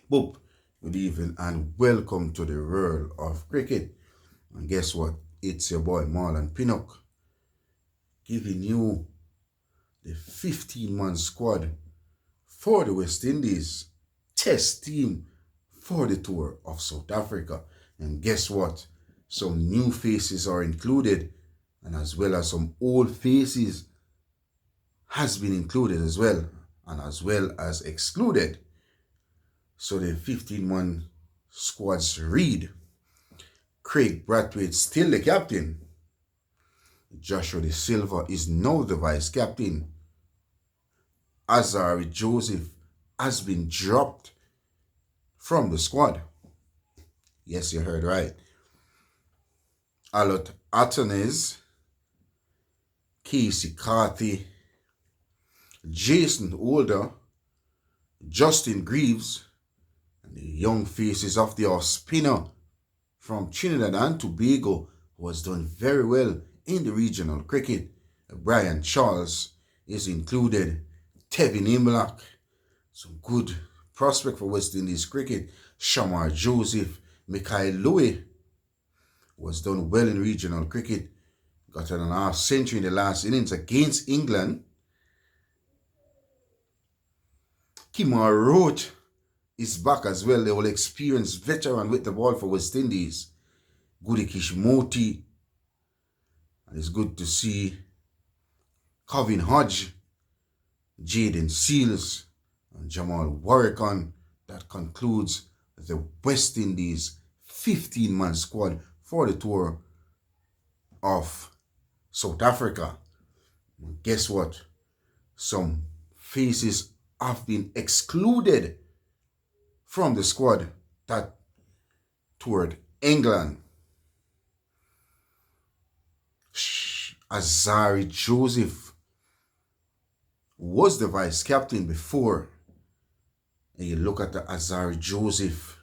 Boop, good evening and welcome to the world of cricket. And guess what? It's your boy Marlon Pinnock giving you the 15-man squad for the West Indies test team for the tour of South Africa. And guess what? Some new faces are included, and as well as some old faces has been included as well, and as well as excluded. So the 15-man squads read: Craig Brathwaite still the captain. Joshua De Silva is now the vice captain. Azari Joseph has been dropped from the squad. Yes, you heard right. Alot Atonez, Casey Carthy, Jason Holder, Justin Greaves, and the young faces of the off spinner from Trinidad and Tobago, who has done very well in the regional cricket. Brian Charles is included. Tevin Imlach, some good prospect for West Indies cricket. Shamar Joseph, Mikhail Louis, who has done well in regional cricket. Got an half century in the last innings against England. Kimar Roach is back as well. The all experienced veteran with the ball for West Indies. Gudikish Moti. And it's good to see Kevin Hodge, Jaden Seals, and Jamal Warrican. That concludes the West Indies 15-man squad for the tour of South Africa. And guess what? Some faces have been excluded from the squad that toured England. Azari Joseph was the vice captain before. And you look at the Azari Joseph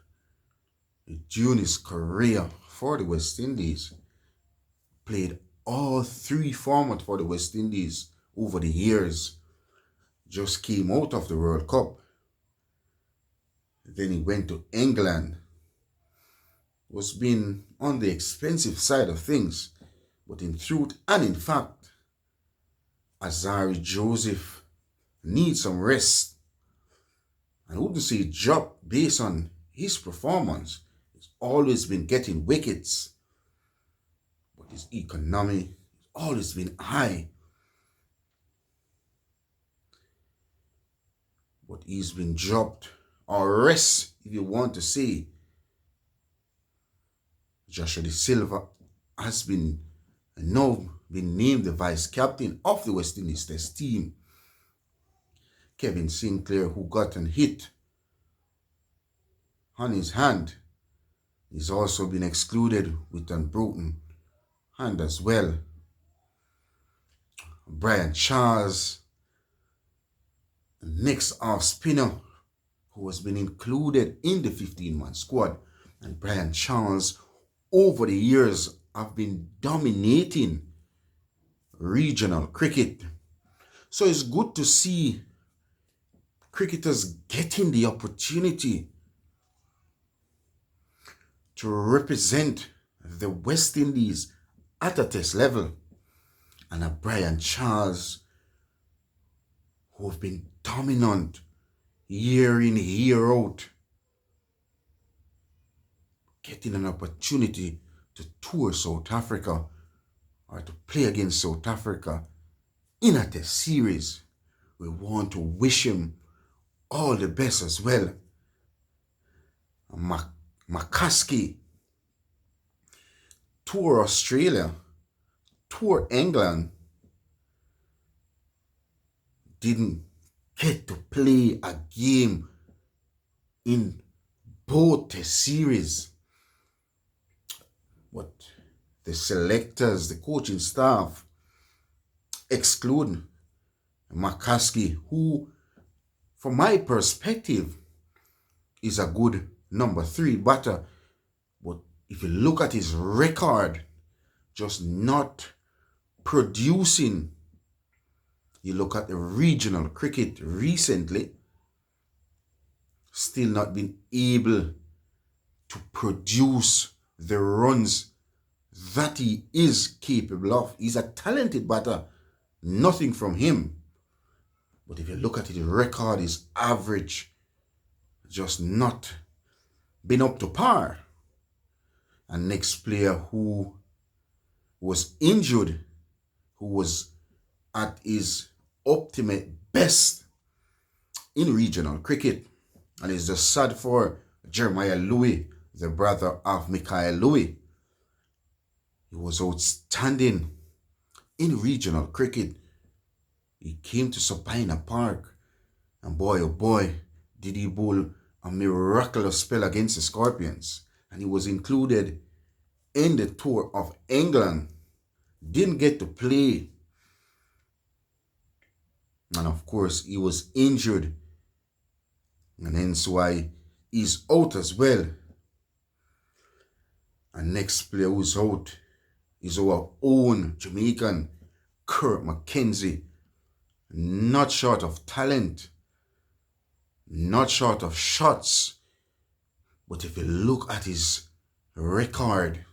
during his career for the West Indies, played all three formats for the West Indies over the years, just came out of the World Cup. Then he went to England, was being on the expensive side of things, but in truth and in fact, Azari Joseph needs some rest. And who to say drop based on his performance? He's always been getting wickets, but his economy has always been high. But he's been dropped, or rest if you want to say. Joshua De Silva has been now been named the vice captain of the West Indies Test team. Kevin Sinclair, who got an hit on his hand, he's also been excluded with an broken hand as well. Brian Charles, next off spinner, who has been included in the 15-man squad. And Brian Charles, over the years, have been dominating regional cricket. So it's good to see cricketers getting the opportunity to represent the West Indies at a test level. And a Brian Charles, who have been dominant year in, year out, getting an opportunity to tour South Africa or to play against South Africa in a test series. We want to wish him all the best as well. McCaskey, tour Australia, tour England, didn't get to play a game in both test series. But the selectors, the coaching staff, exclude McCaskey, who, from my perspective, is a good number 3 batter. But if you look at his record, just not producing, you look at the regional cricket recently, still not been able to produce the runs that he is capable of. He's a talented batter, nothing from him. But if you look at his record, his average just not been up to par. And next player who was injured, who was at his ultimate best in regional cricket, and it's just sad for Jeremiah Louis, the brother of Mikael Louis. He was outstanding in regional cricket. He came to Sabina Park, and boy, oh boy, did he bowl a miraculous spell against the Scorpions. And he was included in the Tour of England. Didn't get to play. And of course, he was injured. And hence why he's out as well. And next player who's out is our own Jamaican, Kurt McKenzie. Not short of talent, not short of shots. But if you look at his record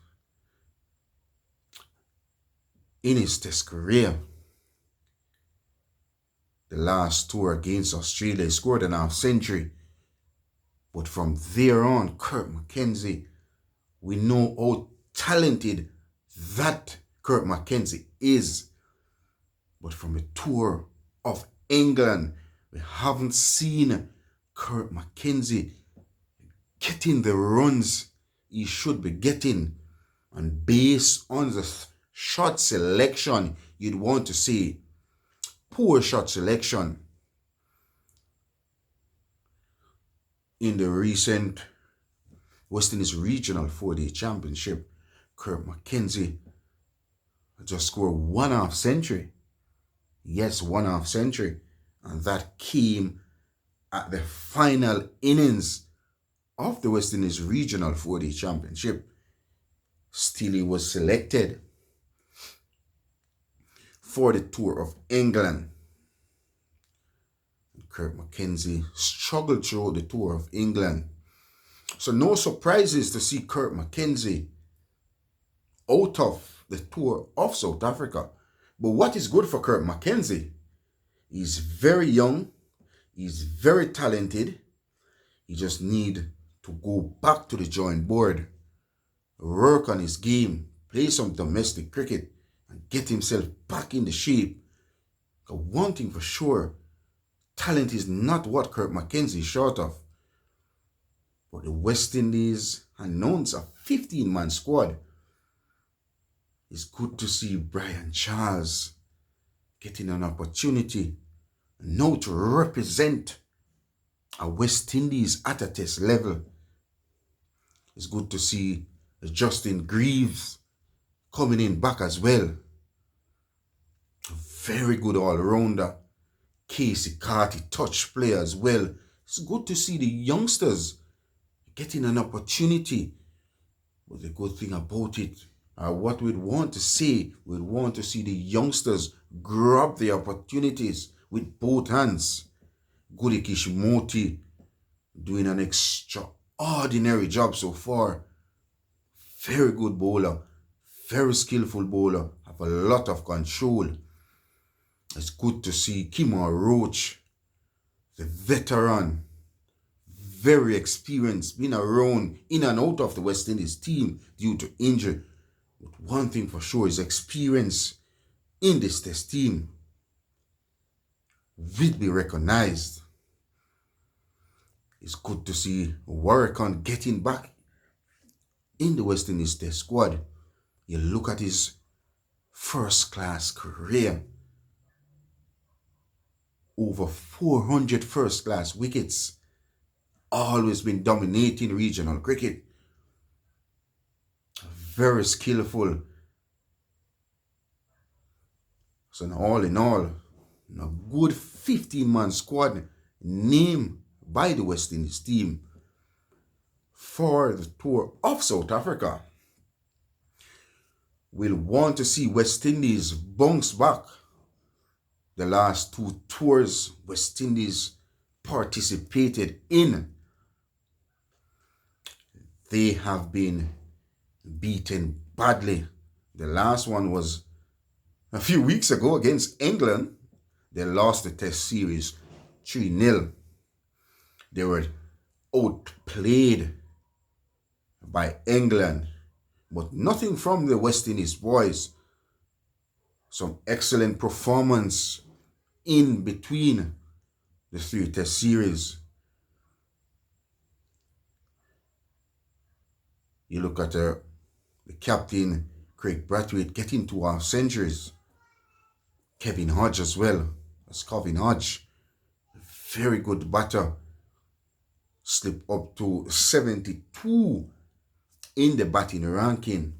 in his test career, the last tour against Australia, he scored an half century. But from there on, Kurt McKenzie, we know how talented that Kurt McKenzie is. But from the Tour of England, we haven't seen Kurt McKenzie getting the runs he should be getting. And based on the shot selection, you'd want to say poor shot selection in the recent West Indies Regional 4-Day Championship. Kurt McKenzie just scored one half century. Yes, one half century. And that came at the final innings of the West Indies Regional 4-Day Championship. Still, he was selected for the Tour of England. Kurt McKenzie struggled throughout the Tour of England. So no surprises to see Kurt McKenzie out of the Tour of South Africa. But what is good for Kurt McKenzie? He's very young. He's very talented. He just need to go back to the drawing board, work on his game, play some domestic cricket, and get himself back in the shape. Because one thing for sure, talent is not what Kurt McKenzie is short of. But the West Indies announced a 15-man squad. It's good to see Brian Charles getting an opportunity now to represent a West Indies at a test level. It's good to see Justin Greaves coming in back as well. A very good all-rounder. Casey Carty, touch player as well. It's good to see the youngsters getting an opportunity. But the good thing about it, what we'd want to see, we'd want to see the youngsters grab the opportunities with both hands. Gudi Kishimoti doing an extraordinary job so far. Very good bowler, very skillful bowler, have a lot of control. It's good to see Kemar Roach, the veteran, very experienced, been around in and out of the West Indies team due to injury. But one thing for sure is experience in this test team will be recognized. It's good to see Warrican getting back in the West Indies test squad. You look at his first-class career. Over 400 first-class wickets. Always been dominating regional cricket. Very skillful. So all in all, a good 15-man squad named by the West Indies team for the Tour of South Africa. We'll want to see West Indies bounce back. The last two tours West Indies participated in they have been beaten badly. The last one was a few weeks ago against England. They lost the Test series 3-0. They were outplayed by England, but nothing from the West Indies boys. Some excellent performance in between the 3 Test series. You look at the captain, Craig Brathwaite, getting 2 half-centuries. Kevin Hodge as well. That's Kevin Hodge. Very good batter. Slipped up to 72 in the batting ranking.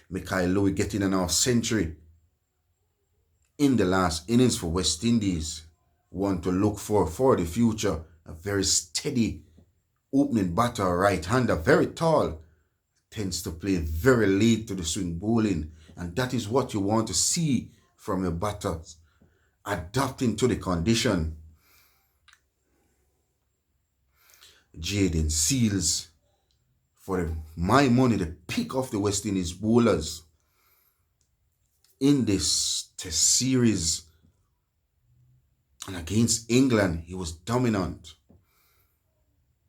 Mikhail Louis getting an half-century in the last innings for West Indies. One to look for the future. A very steady opening batter, right-hander, very tall. Tends to play very late to the swing bowling. And that is what you want to see from your batters. Adapting to the condition. Jayden Seales, for my money, the pick of the West Indies bowlers in this Test series. And against England, he was dominant.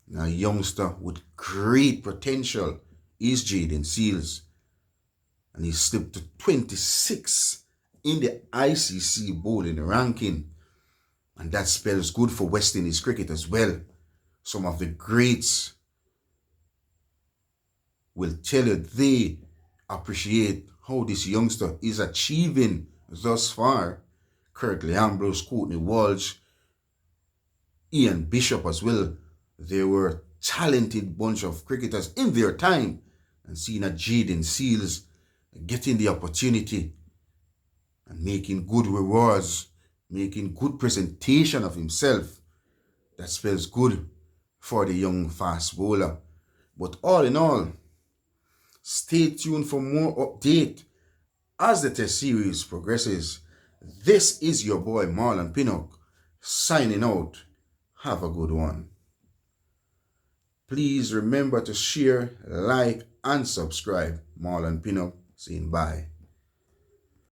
Now, a youngster with great potential is Jayden Seales. And he slipped to 26 in the ICC bowling ranking. And that spells good for West Indies cricket as well. Some of the greats will tell you they appreciate how this youngster is achieving thus far. Curtly Ambrose, Courtney Walsh, Ian Bishop as well. They were a talented bunch of cricketers in their time. And seeing a Jayden Seales getting the opportunity and making good rewards, making good presentation of himself, that spells good for the young fast bowler. But all in all, stay tuned for more update as the Test series progresses. This is your boy Marlon Pinnock signing out. Have a good one. Please remember to share, like, and subscribe. Marlon Pinnock saying bye.